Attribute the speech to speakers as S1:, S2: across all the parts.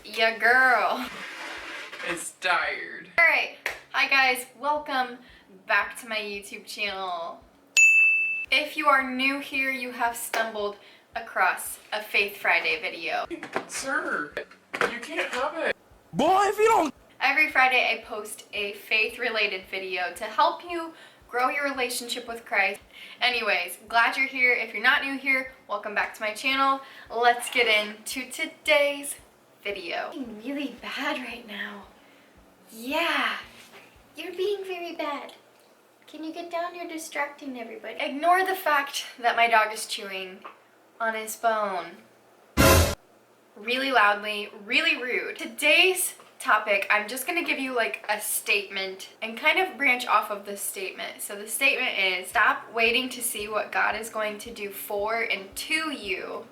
S1: Ya girl
S2: is tired.
S1: Alright, hi guys, welcome back to my YouTube channel. If you are new here, you have stumbled across a Faith Friday video.
S2: Sir, you can't have it.
S3: Boy, if you don't...
S1: Every Friday I post a faith-related video to help you grow your relationship with Christ. Anyways, glad you're here. If you're not new here, welcome back to my channel. Let's get into today's video. You're being really bad right now. Yeah, you're being very bad. Can you get down? You're distracting everybody. Ignore the fact that my dog is chewing on his bone. Really loudly, really rude. Today's topic, I'm just gonna give you like a statement and kind of branch off of this statement. So the statement is, stop waiting to see what God is going to do for and to you,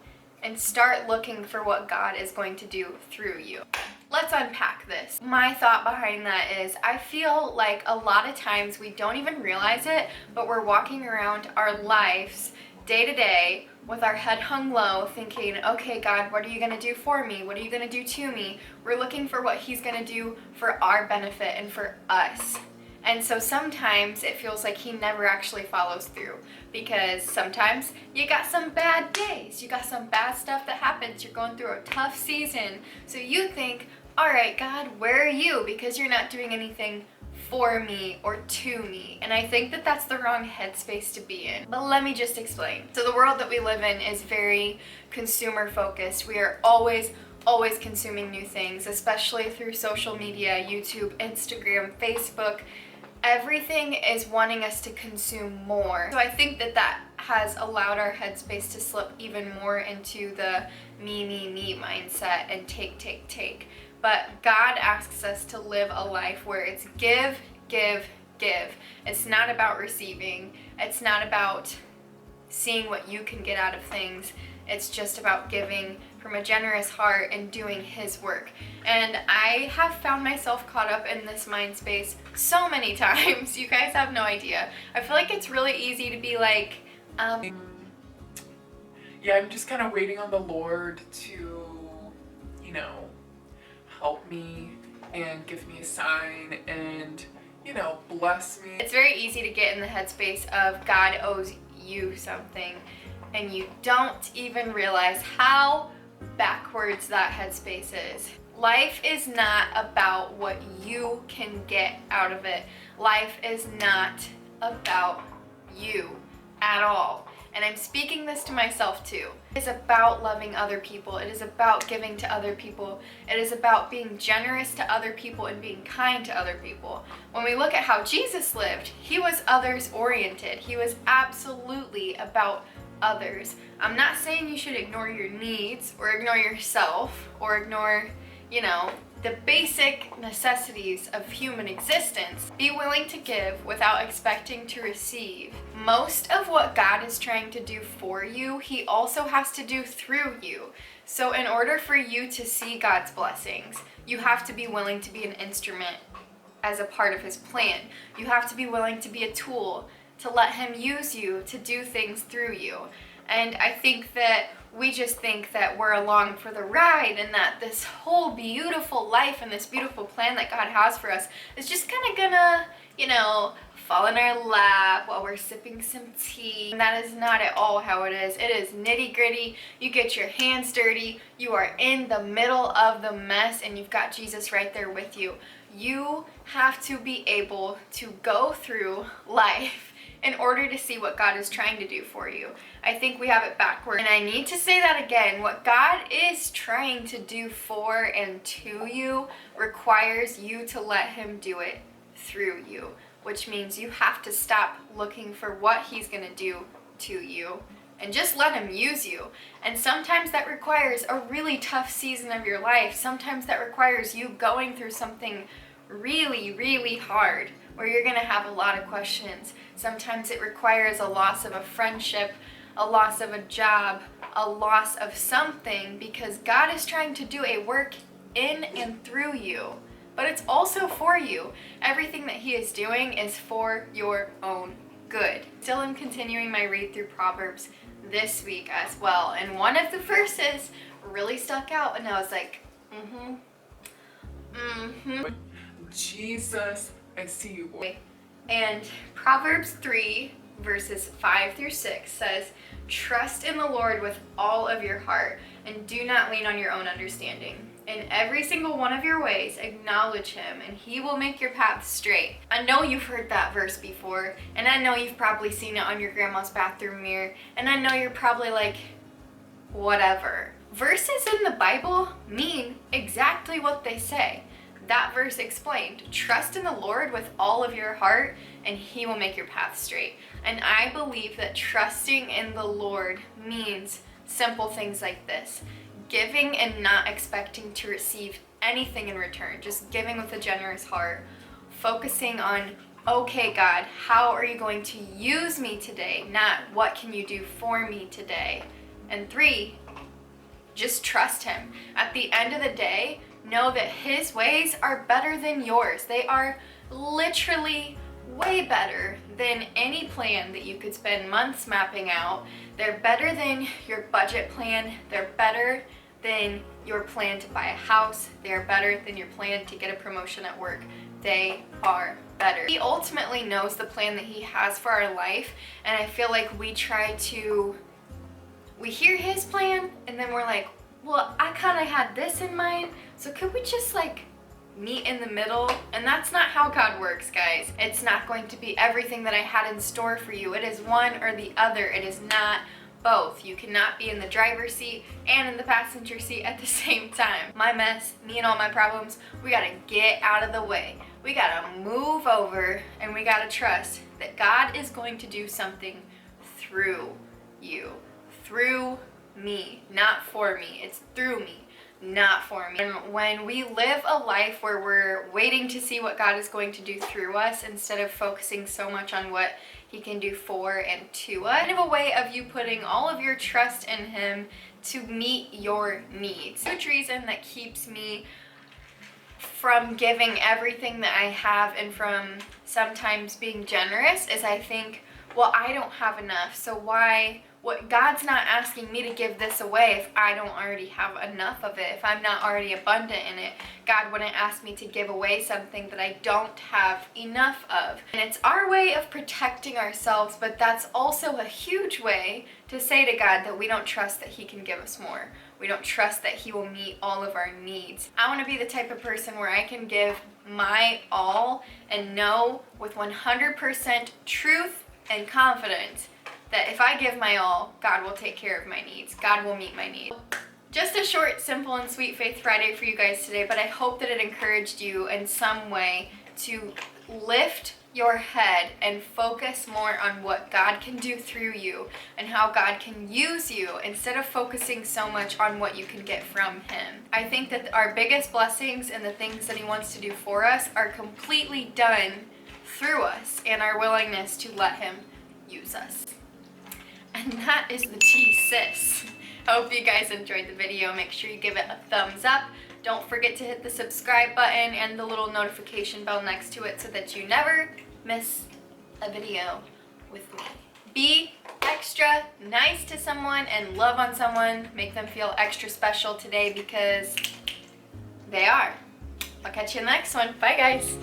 S1: and start looking for what God is going to do through you. Let's unpack this. My thought behind that is, I feel like a lot of times we don't even realize it, but we're walking around our lives day to day with our head hung low thinking, okay, God, what are you gonna do for me? What are you gonna do to me? We're looking for what He's gonna do for our benefit and for us. And so sometimes it feels like He never actually follows through, because sometimes you got some bad days, you got some bad stuff that happens, you're going through a tough season. So you think, all right, God, where are you? Because you're not doing anything for me or to me. And I think that that's the wrong headspace to be in. But let me just explain. So the world that we live in is very consumer focused. We are always consuming new things, especially through social media, YouTube, Instagram, Facebook. Everything is wanting us to consume more. So I think that that has allowed our headspace to slip even more into the me mindset and take. But God asks us to live a life where it's give. It's not about receiving. It's not about seeing what you can get out of things. It's just about giving from a generous heart and doing His work. And I have found myself caught up in this mind space so many times. You guys have no idea. I feel like it's really easy to be like,
S2: Yeah, I'm just kind of waiting on the Lord to, help me and give me a sign and, bless me.
S1: It's very easy to get in the headspace of God owes you something, and you don't even realize how backwards that headspace is. Life is not about what you can get out of it. Life is not about you at all. And I'm speaking this to myself too. It is about loving other people. It is about giving to other people. It is about being generous to other people and being kind to other people. When we look at how Jesus lived, He was others oriented. He was absolutely about others. I'm not saying you should ignore your needs or ignore yourself or ignore, the basic necessities of human existence. Be willing to give without expecting to receive. Most of what God is trying to do for you, He also has to do through you. So in order for you to see God's blessings, you have to be willing to be an instrument as a part of His plan. You have to be willing to be a tool to let Him use you to do things through you. And I think that we just think that we're along for the ride and that this whole beautiful life and this beautiful plan that God has for us is just kind of gonna, fall in our lap while we're sipping some tea. And that is not at all how it is. It is nitty gritty. You get your hands dirty. You are in the middle of the mess and you've got Jesus right there with you. You have to be able to go through life in order to see what God is trying to do for you. I think we have it backward. And I need to say that again. What God is trying to do for and to you requires you to let Him do it through you, which means you have to stop looking for what He's gonna do to you and just let Him use you. And sometimes that requires a really tough season of your life. Sometimes that requires you going through something really hard where you're gonna have a lot of questions. Sometimes it requires a loss of a friendship, a loss of a job, a loss of something, because God is trying to do a work in and through you. But it's also for you. Everything that he is doing is for your own good. Still am continuing my read through Proverbs this week as well. And one of the verses really stuck out and I was like,
S2: Jesus, I see you, boy.
S1: And Proverbs 3 verses 5 through 6 says, "Trust in the Lord with all of your heart and do not lean on your own understanding. In every single one of your ways, acknowledge him, and he will make your path straight." I know you've heard that verse before, and I know you've probably seen it on your grandma's bathroom mirror, and I know you're probably like, whatever. Verses in the Bible mean exactly what they say. That verse explained, trust in the Lord with all of your heart, and he will make your path straight. And I believe that trusting in the Lord means simple things like this. Giving and not expecting to receive anything in return, just giving with a generous heart, focusing on, okay, God, how are you going to use me today? Not what can you do for me today? And 3, just trust him. At the end of the day, know that his ways are better than yours. They are literally way better than any plan that you could spend months mapping out. They're better than your budget plan. They're better than your plan to buy a house. They're better than your plan to get a promotion at work. They are better. He ultimately knows the plan that he has for our life, and I feel like we hear his plan and then we're like, well, I kind of had this in mind, so could we just like meet in the middle? And that's not how God works, guys. It's not going to be everything that I had in store for you. It is one or the other. It is not both. You cannot be in the driver's seat and in the passenger seat at the same time. My mess, me and all my problems, we gotta get out of the way. We gotta move over and we gotta trust that God is going to do something through you, through me, not for me. It's through me, not for me. And when we live a life where we're waiting to see what God is going to do through us instead of focusing so much on what he can do for and to us, kind of a way of you putting all of your trust in him to meet your needs. A huge reason that keeps me from giving everything that I have and from sometimes being generous is I think, well, I don't have enough, so God's not asking me to give this away if I don't already have enough of it, if I'm not already abundant in it. God wouldn't ask me to give away something that I don't have enough of. And it's our way of protecting ourselves, but that's also a huge way to say to God that we don't trust that he can give us more. We don't trust that he will meet all of our needs. I want to be the type of person where I can give my all and know with 100% truth and confidence that if I give my all, God will take care of my needs. God will meet my needs. Just a short, simple, and sweet Faith Friday for you guys today, but I hope that it encouraged you in some way to lift your head and focus more on what God can do through you and how God can use you instead of focusing so much on what you can get from him. I think that our biggest blessings and the things that he wants to do for us are completely done through us and our willingness to let him use us. And that is the tea, sis. I hope you guys enjoyed the video. Make sure you give it a thumbs up. Don't forget to hit the subscribe button and the little notification bell next to it so that you never miss a video with me. Be extra nice to someone and love on someone. Make them feel extra special today because they are. I'll catch you in the next one. Bye, guys.